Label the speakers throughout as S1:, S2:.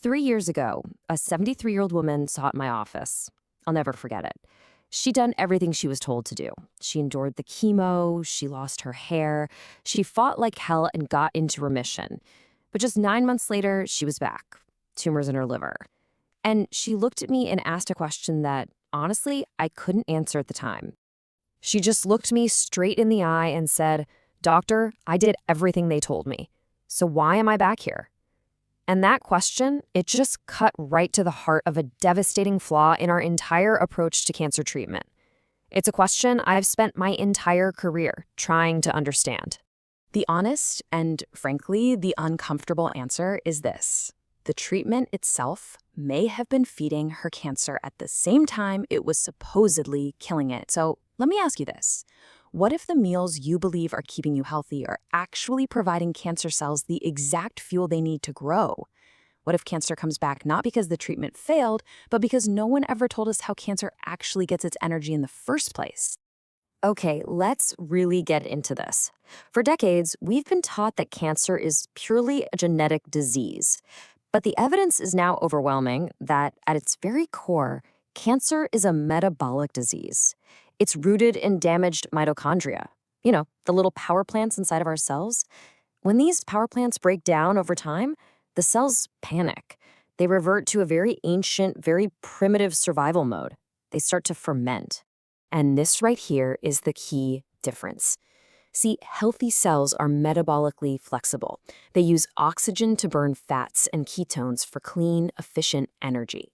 S1: 3 years ago, a 73-year-old woman saw at my office. I'll never forget it. She'd done everything she was told to do. She endured the chemo, she lost her hair, she fought like hell and got into remission. But just 9 months later, she was back. Tumors in her liver. And she looked at me and asked a question that, honestly, I couldn't answer at the time. She just looked me straight in the eye and said, "Doctor, I did everything they told me. So why am I back here?" And that question, it just cut right to the heart of a devastating flaw in our entire approach to cancer treatment. It's a question I've spent my entire career trying to understand.
S2: The honest and, frankly, the uncomfortable answer is this. The treatment itself may have been feeding her cancer at the same time it was supposedly killing it. So let me ask you this. What if the meals you believe are keeping you healthy are actually providing cancer cells the exact fuel they need to grow? What if cancer comes back not because the treatment failed, but because no one ever told us how cancer actually gets its energy in the first place?
S1: Okay, let's really get into this. For decades, we've been taught that cancer is purely a genetic disease. But the evidence is now overwhelming that, at its very core, cancer is a metabolic disease. It's rooted in damaged mitochondria. The little power plants inside of our cells. When these power plants break down over time, the cells panic. They revert to a very ancient, very primitive survival mode. They start to ferment. And this right here is the key difference. See, healthy cells are metabolically flexible. They use oxygen to burn fats and ketones for clean, efficient energy.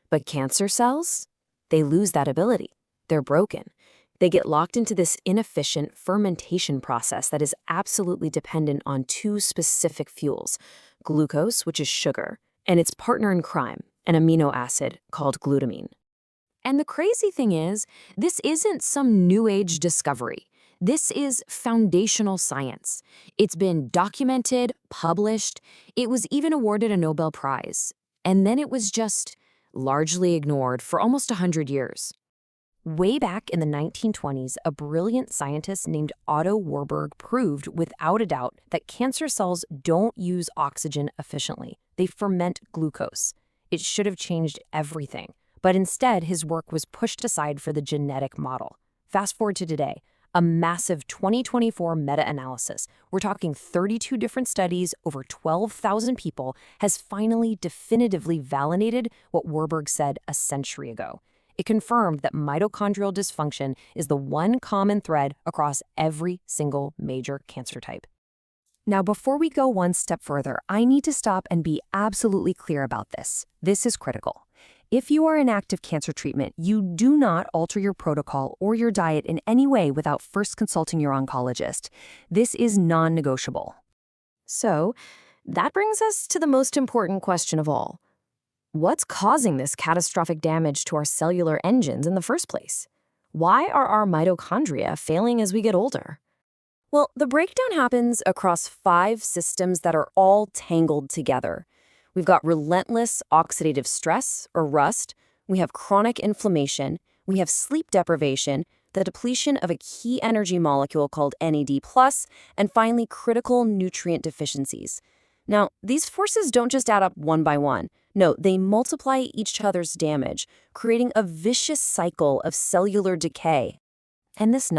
S1: But cancer cells, they lose that ability. They're broken. They get locked into this inefficient fermentation process that is absolutely dependent on two specific fuels, glucose, which is sugar, and its partner in crime, an amino acid called glutamine. And the crazy thing is, this isn't some new age discovery. This is foundational science. It's been documented, published. It was even awarded a Nobel Prize. And then it was just largely ignored for almost 100 years. Way back in the 1920s, a brilliant scientist named Otto Warburg proved without a doubt that cancer cells don't use oxygen efficiently. They ferment glucose. It should have changed everything. But instead, his work was pushed aside for the genetic model. Fast forward to today, a massive 2024 meta-analysis, we're talking 32 different studies, over 12,000 people, has finally definitively validated what Warburg said a century ago. It confirmed that mitochondrial dysfunction is the one common thread across every single major cancer type. Now, before we go one step further, I need to stop and be absolutely clear about this. This is critical. If you are in active cancer treatment, you do not alter your protocol or your diet in any way without first consulting your oncologist. This is non-negotiable. So, that brings us to the most important question of all. What's causing this catastrophic damage to our cellular engines in the first place? Why are our mitochondria failing as we get older? Well, the breakdown happens across 5 systems that are all tangled together. We've got relentless oxidative stress, or rust. We have chronic inflammation. We have sleep deprivation, the depletion of a key energy molecule called NAD+, and finally, critical nutrient deficiencies. Now, these forces don't just add up one by one. No, they multiply each other's damage, creating a vicious cycle of cellular decay. And this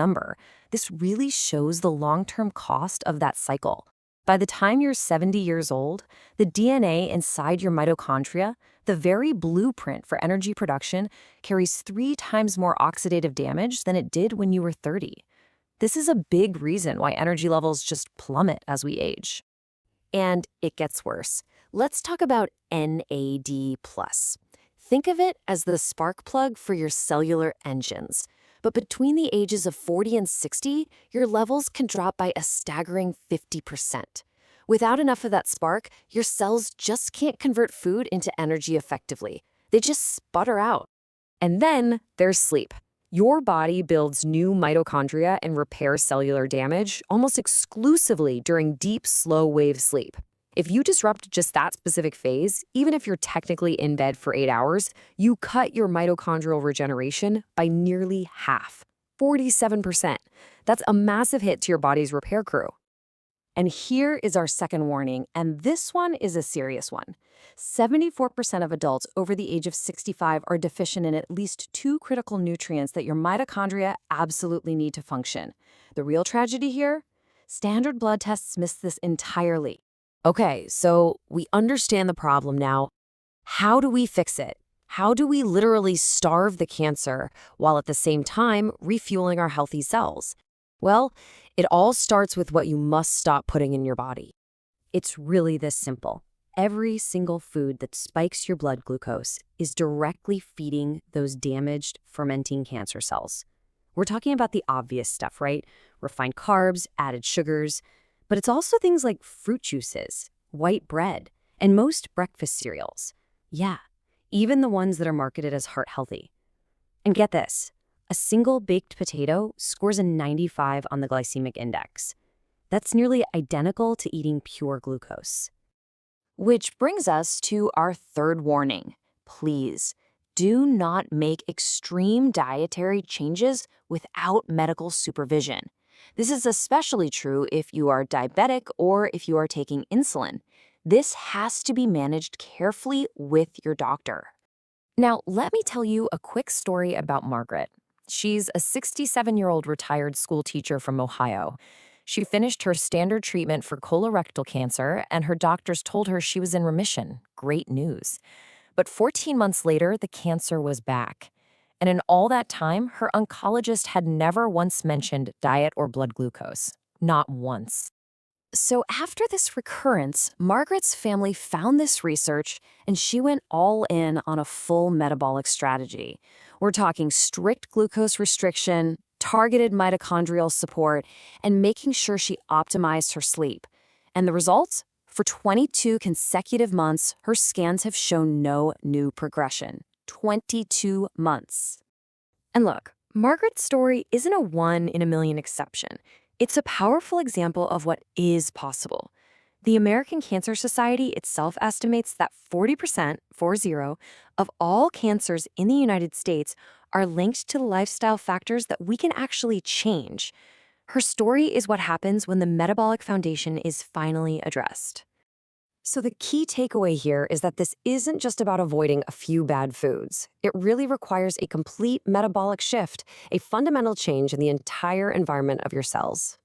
S1: really shows the long-term cost of that cycle. By the time you're 70 years old, the DNA inside your mitochondria, the very blueprint for energy production, carries 3 times more oxidative damage than it did when you were 30. This is a big reason why energy levels just plummet as we age. And it gets worse. Let's talk about NAD+. Think of it as the spark plug for your cellular engines. But between the ages of 40 and 60, your levels can drop by a staggering 50%. Without enough of that spark, your cells just can't convert food into energy effectively. They just sputter out. And then there's sleep. Your body builds new mitochondria and repairs cellular damage almost exclusively during deep, slow-wave sleep. If you disrupt just that specific phase, even if you're technically in bed for 8 hours, you cut your mitochondrial regeneration by nearly half, 47%. That's a massive hit to your body's repair crew.
S2: And here is our second warning, and this one is a serious one. 74% of adults over the age of 65 are deficient in at least two critical nutrients that your mitochondria absolutely need to function. The real tragedy here? Standard blood tests miss this entirely.
S1: Okay, so we understand the problem now. How do we fix it? How do we literally starve the cancer while at the same time refueling our healthy cells? Well, it all starts with what you must stop putting in your body. It's really this simple. Every single food that spikes your blood glucose is directly feeding those damaged, fermenting cancer cells. We're talking about the obvious stuff, right? Refined carbs, added sugars, but it's also things like fruit juices, white bread, and most breakfast cereals. Yeah, even the ones that are marketed as heart healthy. And get this, a single baked potato scores a 95 on the glycemic index. That's nearly identical to eating pure glucose. Which brings us to our third warning. Please, do not make extreme dietary changes without medical supervision. This is especially true if you are diabetic or if you are taking insulin. This has to be managed carefully with your doctor. Now, let me tell you a quick story about Margaret. She's a 67-year-old retired school teacher from Ohio. She finished her standard treatment for colorectal cancer, and her doctors told her she was in remission. Great news. But 14 months later, the cancer was back. And in all that time, her oncologist had never once mentioned diet or blood glucose. Not once. So after this recurrence, Margaret's family found this research and she went all in on a full metabolic strategy. We're talking strict glucose restriction, targeted mitochondrial support, and making sure she optimized her sleep. And the results? For 22 consecutive months, her scans have shown no new progression. 22 months. And look, Margaret's story isn't a one-in-a-million exception. It's a powerful example of what is possible. The American Cancer Society itself estimates that 40%, 40, of all cancers in the United States are linked to lifestyle factors that we can actually change. Her story is what happens when the metabolic foundation is finally addressed. So the key takeaway here is that this isn't just about avoiding a few bad foods. It really requires a complete metabolic shift, a fundamental change in the entire environment of your cells.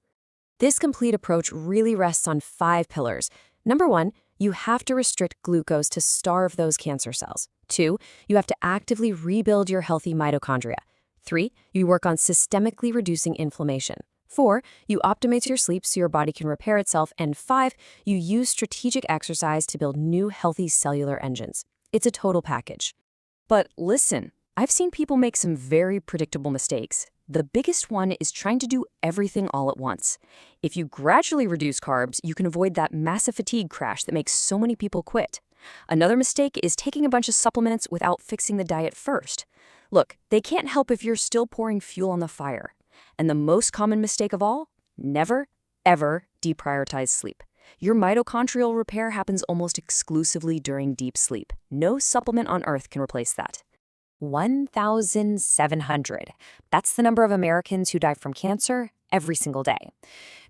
S1: This complete approach really rests on 5 pillars. Number 1, you have to restrict glucose to starve those cancer cells. 2, you have to actively rebuild your healthy mitochondria. 3, you work on systemically reducing inflammation. 4, you optimize your sleep so your body can repair itself. And 5, you use strategic exercise to build new healthy cellular engines. It's a total package. But listen, I've seen people make some very predictable mistakes. The biggest one is trying to do everything all at once. If you gradually reduce carbs, you can avoid that massive fatigue crash that makes so many people quit. Another mistake is taking a bunch of supplements without fixing the diet first. Look, they can't help if you're still pouring fuel on the fire. And the most common mistake of all? Never, ever deprioritize sleep. Your mitochondrial repair happens almost exclusively during deep sleep. No supplement on earth can replace that. 1,700. That's the number of Americans who die from cancer every single day.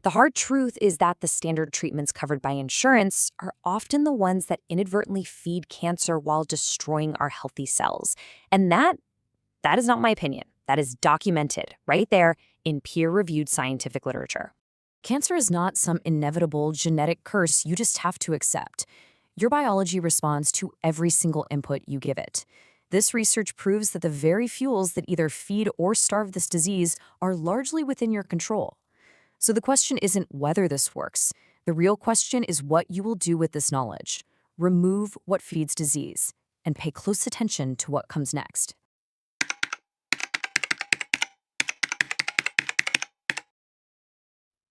S1: The hard truth is that the standard treatments covered by insurance are often the ones that inadvertently feed cancer while destroying our healthy cells. And that is not my opinion. That is documented right there in peer-reviewed scientific literature. Cancer is not some inevitable genetic curse you just have to accept. Your biology responds to every single input you give it. This research proves that the very fuels that either feed or starve this disease are largely within your control. So the question isn't whether this works. The real question is what you will do with this knowledge. Remove what feeds disease and pay close attention to what comes next.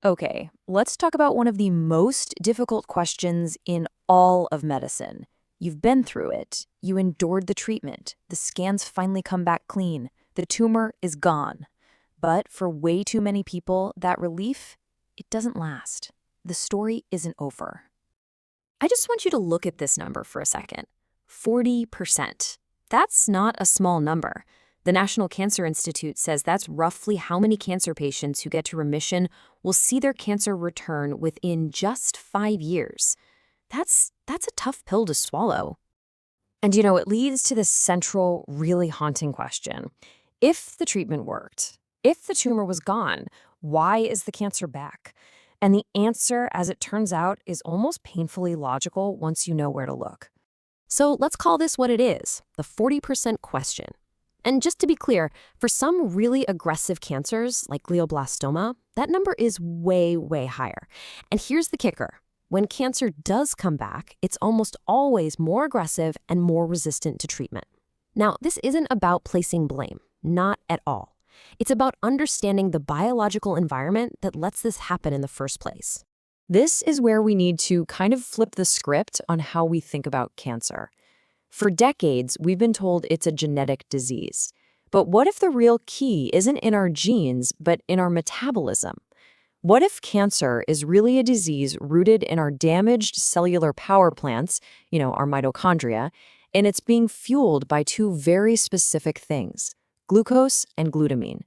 S1: Okay, let's talk about one of the most difficult questions in all of medicine. You've been through it. You endured the treatment. The scans finally come back clean. The tumor is gone. But for way too many people, that relief, it doesn't last. The story isn't over. I just want you to look at this number for a second. 40%. That's not a small number.
S2: The National Cancer Institute says that's roughly how many cancer patients who get to remission will see their cancer return within just 5 years. That's a tough pill to swallow.
S1: And it leads to this central, really haunting question. If the treatment worked, if the tumor was gone, why is the cancer back? And the answer, as it turns out, is almost painfully logical once you know where to look.
S2: So let's call this what it is, the 40% question. And just to be clear, for some really aggressive cancers, like glioblastoma, that number is way, way higher. And here's the kicker. When cancer does come back, it's almost always more aggressive and more resistant to treatment. Now, this isn't about placing blame, not at all. It's about understanding the biological environment that lets this happen in the first place.
S1: This is where we need to kind of flip the script on how we think about cancer. For decades, we've been told it's a genetic disease. But what if the real key isn't in our genes, but in our metabolism? What if cancer is really a disease rooted in our damaged cellular power plants, our mitochondria, and it's being fueled by two very specific things, glucose and glutamine?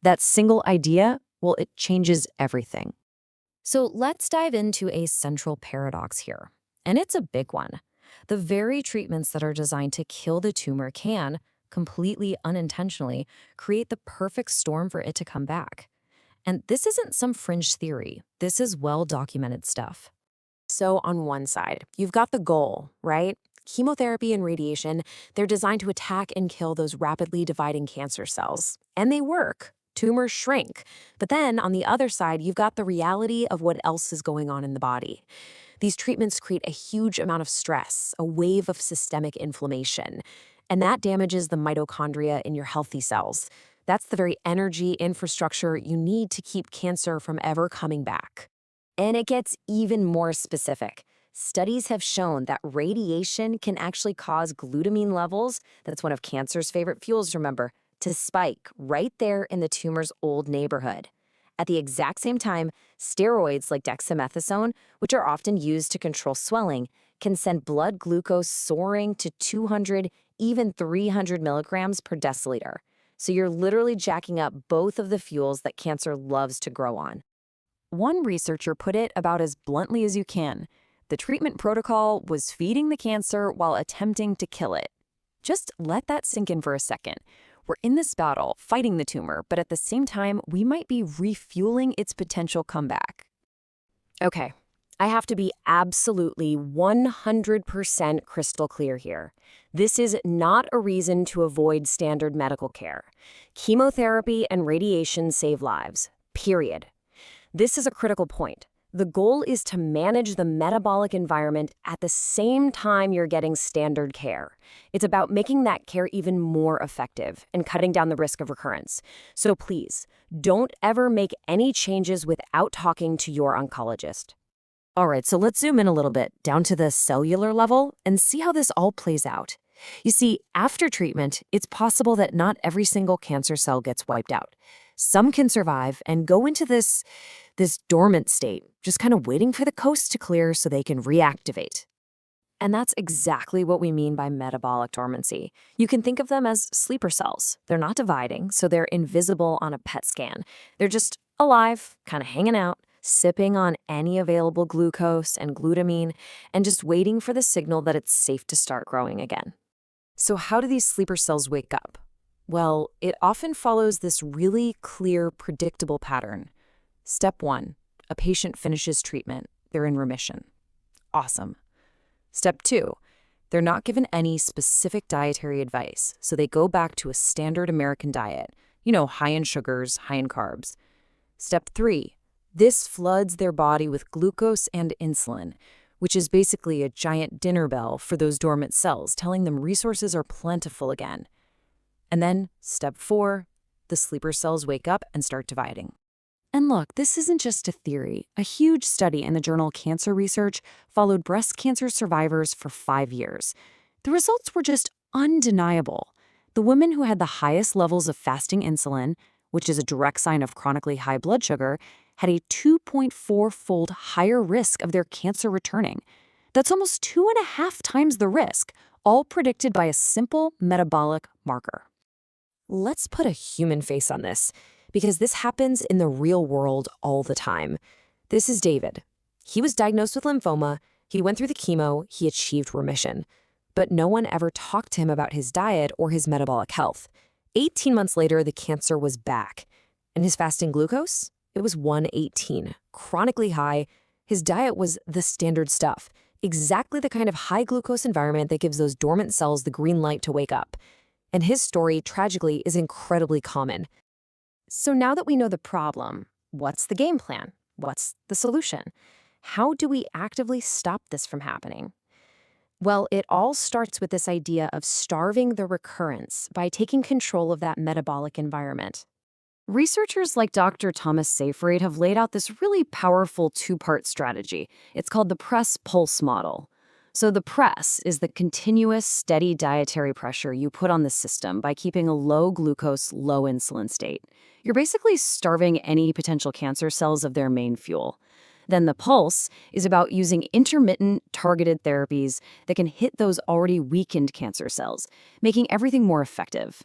S1: That single idea, well, it changes everything.
S2: So let's dive into a central paradox here. And it's a big one. The very treatments that are designed to kill the tumor can, completely unintentionally, create the perfect storm for it to come back. And this isn't some fringe theory. This is well-documented stuff. So on one side, you've got the goal, right? Chemotherapy and radiation, they're designed to attack and kill those rapidly dividing cancer cells. And they work. Tumors shrink. But then on the other side, you've got the reality of what else is going on in the body. These treatments create a huge amount of stress, a wave of systemic inflammation, and that damages the mitochondria in your healthy cells. That's the very energy infrastructure you need to keep cancer from ever coming back. And it gets even more specific. Studies have shown that radiation can actually cause glutamine levels, that's one of cancer's favorite fuels, remember, to spike right there in the tumor's old neighborhood. At the exact same time, steroids like dexamethasone, which are often used to control swelling, can send blood glucose soaring to 200, even 300 milligrams per deciliter. So you're literally jacking up both of the fuels that cancer loves to grow on. One researcher put it about as bluntly as you can. The treatment protocol was feeding the cancer while attempting to kill it. Just let that sink in for a second. We're in this battle, fighting the tumor, but at the same time, we might be refueling its potential comeback. Okay, I have to be absolutely 100% crystal clear here. This is not a reason to avoid standard medical care. Chemotherapy and radiation save lives, period. This is a critical point. The goal is to manage the metabolic environment at the same time you're getting standard care. It's about making that care even more effective and cutting down the risk of recurrence. So please, don't ever make any changes without talking to your oncologist.
S1: All right, so let's zoom in a little bit, down to the cellular level, and see how this all plays out. You see, after treatment, it's possible that not every single cancer cell gets wiped out. Some can survive and go into this dormant state, just kind of waiting for the coast to clear so they can reactivate. And that's exactly what we mean by metabolic dormancy. You can think of them as sleeper cells. They're not dividing, so they're invisible on a PET scan. They're just alive, kind of hanging out, sipping on any available glucose and glutamine, and just waiting for the signal that it's safe to start growing again. So how do these sleeper cells wake up? Well, it often follows this really clear, predictable pattern. Step 1, a patient finishes treatment. They're in remission. Awesome. Step 2, they're not given any specific dietary advice, so they go back to a standard American diet, high in sugars, high in carbs. Step 3, this floods their body with glucose and insulin, which is basically a giant dinner bell for those dormant cells, telling them resources are plentiful again. And then, step 4, the sleeper cells wake up and start dividing. And look, this isn't just a theory. A huge study in the journal Cancer Research followed breast cancer survivors for 5 years. The results were just undeniable. The women who had the highest levels of fasting insulin, which is a direct sign of chronically high blood sugar, had a 2.4-fold higher risk of their cancer returning. That's almost 2.5 times the risk, all predicted by a simple metabolic marker. Let's put a human face on this, because this happens in the real world all the time. This is David. He was diagnosed with lymphoma, he went through the chemo, he achieved remission. But no one ever talked to him about his diet or his metabolic health. 18 months later, the cancer was back. And his fasting glucose? It was 118, chronically high. His diet was the standard stuff, exactly the kind of high glucose environment that gives those dormant cells the green light to wake up. And his story, tragically, is incredibly common. So now that we know the problem, what's the game plan? What's the solution? How do we actively stop this from happening? Well, it all starts with this idea of starving the recurrence by taking control of that metabolic environment. Researchers like Dr. Thomas Seyfried have laid out this really powerful two-part strategy. It's called the press-pulse model. So the press is the continuous, steady dietary pressure you put on the system by keeping a low glucose, low insulin state. You're basically starving any potential cancer cells of their main fuel. Then the pulse is about using intermittent, targeted therapies that can hit those already weakened cancer cells, making everything more effective.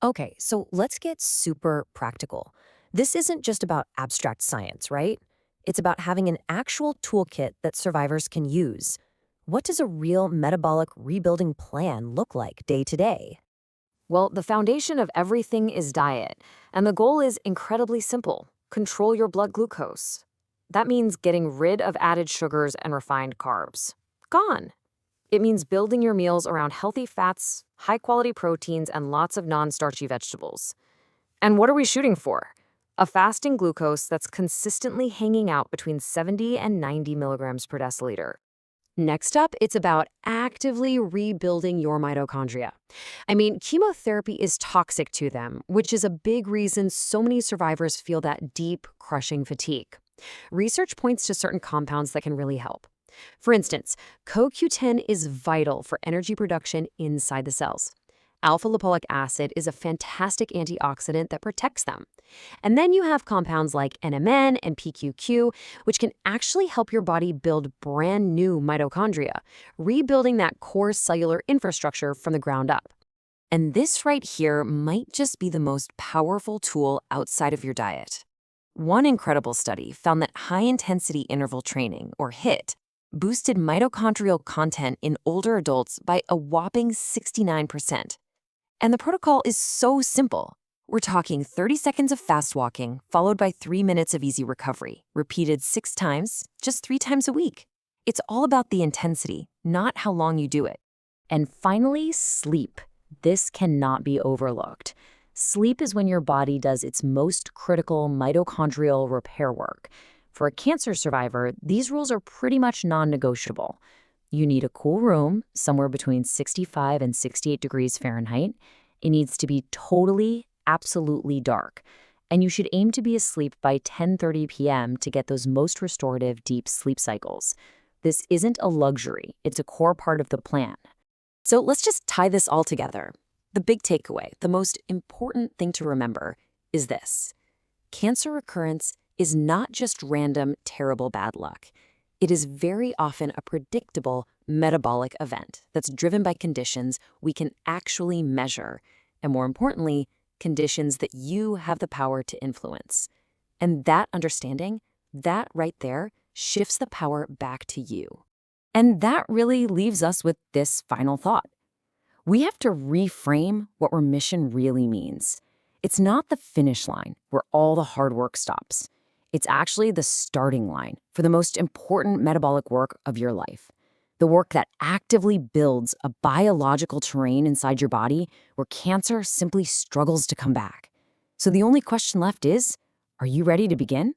S1: Okay, so let's get super practical. This isn't just about abstract science, right? It's about having an actual toolkit that survivors can use. What does a real metabolic rebuilding plan look like day to day? Well, the foundation of everything is diet, and the goal is incredibly simple: control your blood glucose. That means getting rid of added sugars and refined carbs. Gone. It means building your meals around healthy fats, high-quality proteins, and lots of non-starchy vegetables. And what are we shooting for? A fasting glucose that's consistently hanging out between 70 and 90 milligrams per deciliter. Next up, it's about actively rebuilding your mitochondria. I mean, chemotherapy is toxic to them, which is a big reason so many survivors feel that deep, crushing fatigue. Research points to certain compounds that can really help. For instance, CoQ10 is vital for energy production inside the cells. Alpha-lipoic acid is a fantastic antioxidant that protects them. And then you have compounds like NMN and PQQ, which can actually help your body build brand new mitochondria, rebuilding that core cellular infrastructure from the ground up. And this right here might just be the most powerful tool outside of your diet. One incredible study found that high-intensity interval training, or HIIT, boosted mitochondrial content in older adults by a whopping 69%. And the protocol is so simple. We're talking 30 seconds of fast walking, followed by 3 minutes of easy recovery, repeated 6 times, just 3 times a week. It's all about the intensity, not how long you do it. And finally, sleep. This cannot be overlooked. Sleep is when your body does its most critical mitochondrial repair work. For a cancer survivor, these rules are pretty much non-negotiable. You need a cool room, somewhere between 65 and 68 degrees Fahrenheit. It needs to be totally, absolutely dark. And you should aim to be asleep by 10:30 p.m. to get those most restorative deep sleep cycles. This isn't a luxury, it's a core part of the plan. So let's just tie this all together. The big takeaway, the most important thing to remember, is this: cancer recurrence is not just random, terrible bad luck. It is very often a predictable metabolic event that's driven by conditions we can actually measure, and more importantly, conditions that you have the power to influence. And that understanding, that right there, shifts the power back to you. And that really leaves us with this final thought. We have to reframe what remission really means. It's not the finish line where all the hard work stops. It's actually the starting line for the most important metabolic work of your life. The work that actively builds a biological terrain inside your body where cancer simply struggles to come back. So the only question left is, are you ready to begin?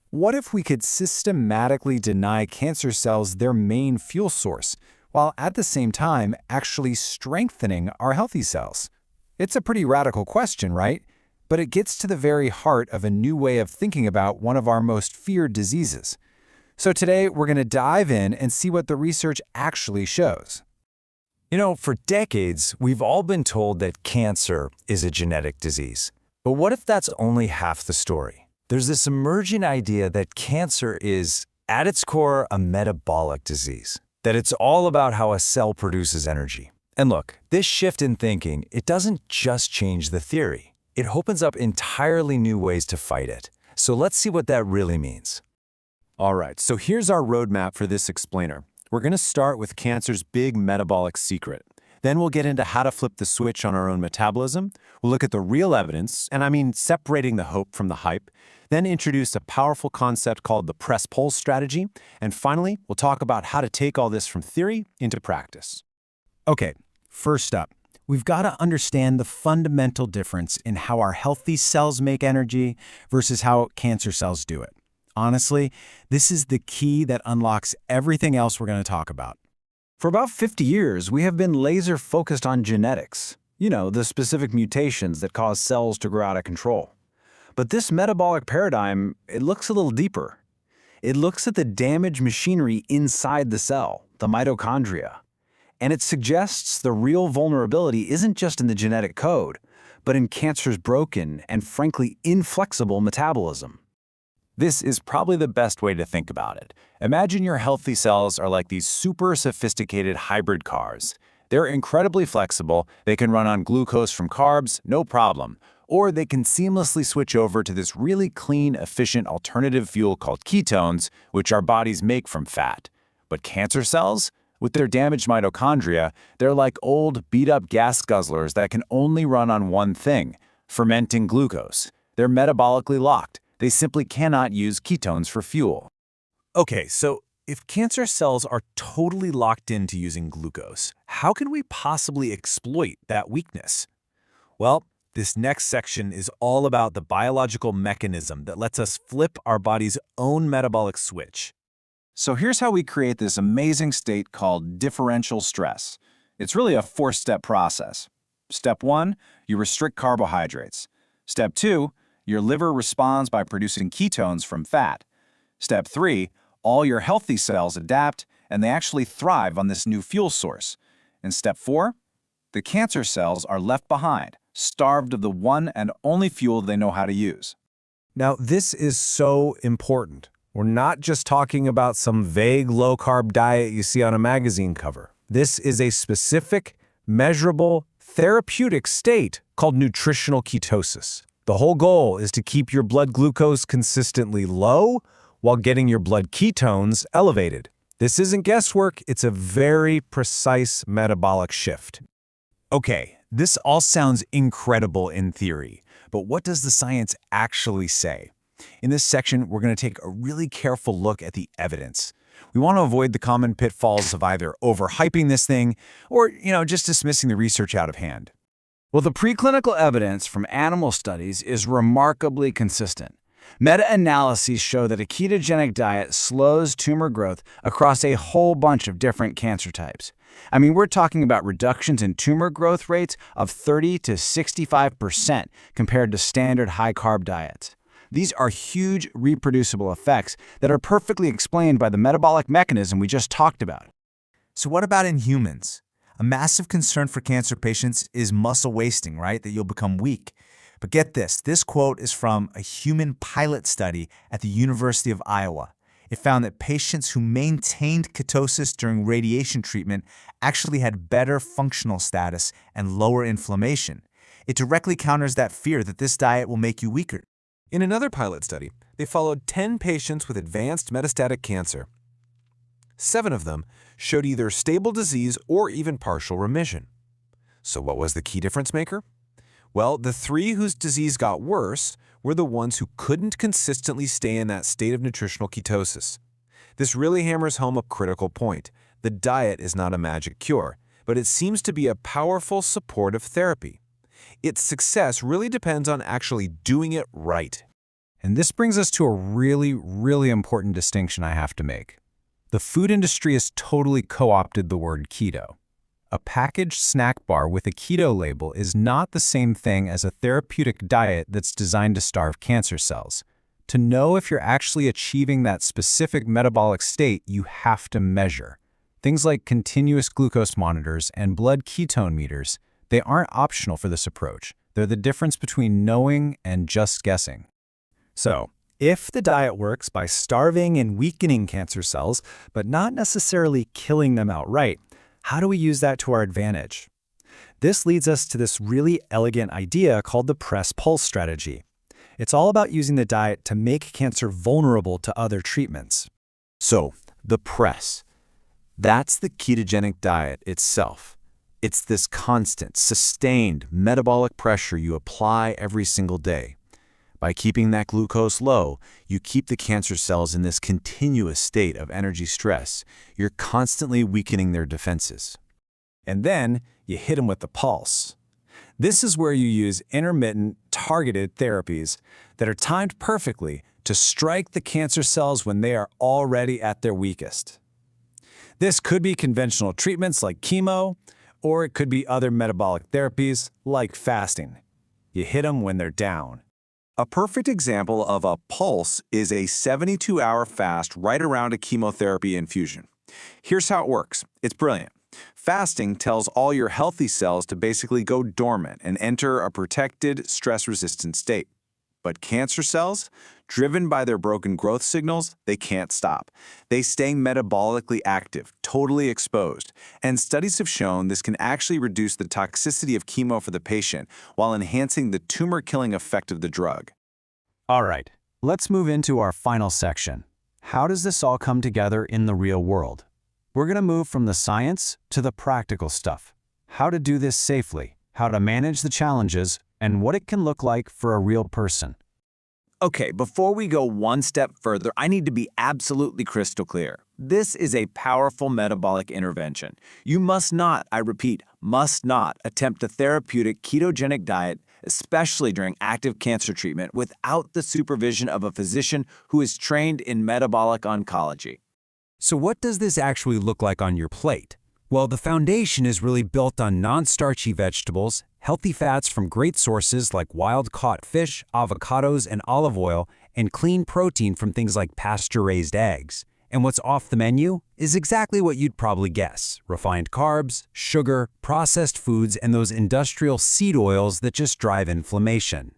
S3: What if we could systematically deny cancer cells their main fuel source, while at the same time actually strengthening our healthy cells? It's a pretty radical question, right? But it gets to the very heart of a new way of thinking about one of our most feared diseases. So today, we're going to dive in and see what the research actually shows.
S4: You know, for decades, we've all been told that cancer is a genetic disease. But what if that's only half the story? There's this emerging idea that cancer is, at its core, a metabolic disease. that it's all about how a cell produces energy. And look, this shift in thinking, it doesn't just change the theory. It opens up entirely new ways to fight it. So let's see what that really means.
S5: All right, so here's our roadmap for this explainer. We're going to start with cancer's big metabolic secret. Then we'll get into how to flip the switch on our own metabolism. We'll look at the real evidence, and I mean separating the hope from the hype. Then introduce a powerful concept called the press-pull strategy. And finally, we'll talk about how to take all this from theory into practice.
S3: Okay, first up, we've got to understand the fundamental difference in how our healthy cells make energy versus how cancer cells do it. Honestly, this is the key that unlocks everything else we're going to talk about.
S6: For about 50 years, we have been laser-focused on genetics. You know, the specific mutations that cause cells to grow out of control. But this metabolic paradigm, it looks a little deeper. It looks at the damaged machinery inside the cell, the mitochondria. And it suggests the real vulnerability isn't just in the genetic code, but in cancer's broken and frankly inflexible metabolism.
S5: This is probably the best way to think about it. Imagine your healthy cells are like these super sophisticated hybrid cars. They're incredibly flexible, they can run on glucose from carbs, no problem. Or they can seamlessly switch over to this really clean, efficient alternative fuel called ketones, which our bodies make from fat. But cancer cells? With their damaged mitochondria, they're like old, beat-up gas guzzlers that can only run on one thing, fermenting glucose. They're metabolically locked. They simply cannot use ketones for fuel.
S4: Okay, so if cancer cells are totally locked into using glucose, how can we possibly exploit that weakness? Well, this next section is all about the biological mechanism that lets us flip our body's own metabolic switch.
S3: So here's how we create this amazing state called differential stress. It's really a four-step process. Step 1, you restrict carbohydrates. Step 2, your liver responds by producing ketones from fat. Step 3, all your healthy cells adapt and they actually thrive on this new fuel source. And step 4, the cancer cells are left behind, starved of the one and only fuel they know how to use.
S4: Now, this is so important. We're not just talking about some vague low-carb diet you see on a magazine cover. This is a specific, measurable, therapeutic state called nutritional ketosis. The whole goal is to keep your blood glucose consistently low while getting your blood ketones elevated. This isn't guesswork, it's a very precise metabolic shift.
S3: Okay, this all sounds incredible in theory, but what does the science actually say? In this section, we're going to take a really careful look at the evidence. We want to avoid the common pitfalls of either overhyping this thing or, just dismissing the research out of hand.
S6: Well, the preclinical evidence from animal studies is remarkably consistent. Meta-analyses show that a ketogenic diet slows tumor growth across a whole bunch of different cancer types. I mean, we're talking about reductions in tumor growth rates of 30 to 65% compared to standard high-carb diets. These are huge reproducible effects that are perfectly explained by the metabolic mechanism we just talked about.
S7: So what about in humans? A massive concern for cancer patients is muscle wasting, right? That you'll become weak. But get this quote is from a human pilot study at the University of Iowa. It found that patients who maintained ketosis during radiation treatment actually had better functional status and lower inflammation. It directly counters that fear that this diet will make you weaker.
S8: In another pilot study, they followed 10 patients with advanced metastatic cancer. 7 of them showed either stable disease or even partial remission. So what was the key difference maker? Well, the 3 whose disease got worse were the ones who couldn't consistently stay in that state of nutritional ketosis. This really hammers home a critical point. The diet is not a magic cure, but it seems to be a powerful supportive therapy. Its success really depends on actually doing it right.
S3: And this brings us to a really, really important distinction I have to make. The food industry has totally co-opted the word keto. A packaged snack bar with a keto label is not the same thing as a therapeutic diet that's designed to starve cancer cells. To know if you're actually achieving that specific metabolic state, you have to measure. Things like continuous glucose monitors and blood ketone meters, they aren't optional for this approach. They're the difference between knowing and just guessing. So, If the diet works by starving and weakening cancer cells, but not necessarily killing them outright, how do we use that to our advantage? This leads us to this really elegant idea called the press-pulse strategy. It's all about using the diet to make cancer vulnerable to other treatments.
S5: So, the press. That's the ketogenic diet itself. It's this constant, sustained metabolic pressure you apply every single day. By keeping that glucose low, you keep the cancer cells in this continuous state of energy stress. You're constantly weakening their defenses.
S3: And then you hit them with the pulse. This is where you use intermittent, targeted therapies that are timed perfectly to strike the cancer cells when they are already at their weakest. This could be conventional treatments like chemo, or it could be other metabolic therapies like fasting. You hit them when they're down.
S5: A perfect example of a pulse is a 72-hour fast right around a chemotherapy infusion. Here's how it works. It's brilliant. Fasting tells all your healthy cells to basically go dormant and enter a protected, stress-resistant state. But cancer cells, driven by their broken growth signals, they can't stop. They stay metabolically active, totally exposed. And studies have shown this can actually reduce the toxicity of chemo for the patient while enhancing the tumor-killing effect of the drug.
S3: All right, let's move into our final section. How does this all come together in the real world? We're going to move from the science to the practical stuff. How to do this safely, how to manage the challenges, and what it can look like for a real person.
S6: Okay, before we go one step further, I need to be absolutely crystal clear. This is a powerful metabolic intervention. You must not, I repeat, must not attempt a therapeutic ketogenic diet, especially during active cancer treatment, without the supervision of a physician who is trained in metabolic oncology.
S4: So what does this actually look like on your plate? Well, the foundation is really built on non-starchy vegetables, healthy fats from great sources like wild-caught fish, avocados, and olive oil, and clean protein from things like pasture-raised eggs. And what's off the menu is exactly what you'd probably guess: refined carbs, sugar, processed foods, and those industrial seed oils that just drive inflammation.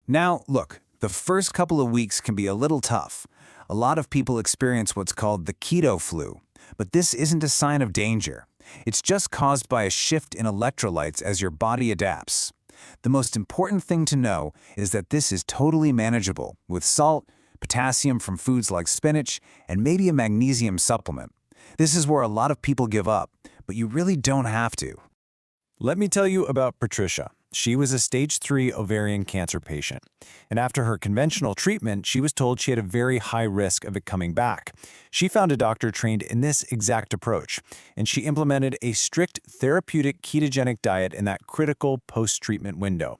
S6: Now, look, the first couple of weeks can be a little tough. A lot of people experience what's called the keto flu, but this isn't a sign of danger. It's just caused by a shift in electrolytes as your body adapts. The most important thing to know is that this is totally manageable with salt, potassium from foods like spinach, and maybe a magnesium supplement. This is where a lot of people give up, but you really don't have to.
S3: Let me tell you about Patricia. She was a stage 3 ovarian cancer patient, and after her conventional treatment, she was told she had a very high risk of it coming back. She found a doctor trained in this exact approach, and she implemented a strict therapeutic ketogenic diet in that critical post-treatment window.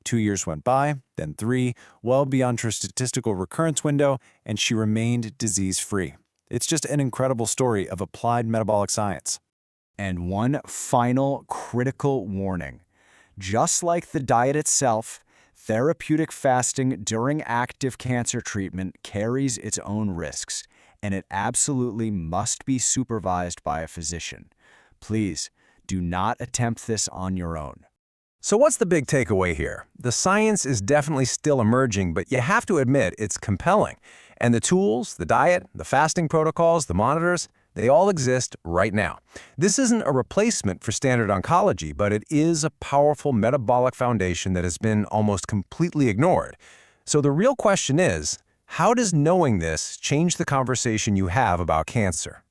S3: 2 years went by, then 3, well beyond her statistical recurrence window, and she remained disease-free. It's just an incredible story of applied metabolic science. And one final critical warning. Just like the diet itself, therapeutic fasting during active cancer treatment carries its own risks, and it absolutely must be supervised by a physician. Please, do not attempt this on your own.
S4: So what's the big takeaway here? The science is definitely still emerging, but you have to admit it's compelling. And the tools, the diet, the fasting protocols, the monitors, they all exist right now. This isn't a replacement for standard oncology, but it is a powerful metabolic foundation that has been almost completely ignored. So the real question is, how does knowing this change the conversation you have about cancer?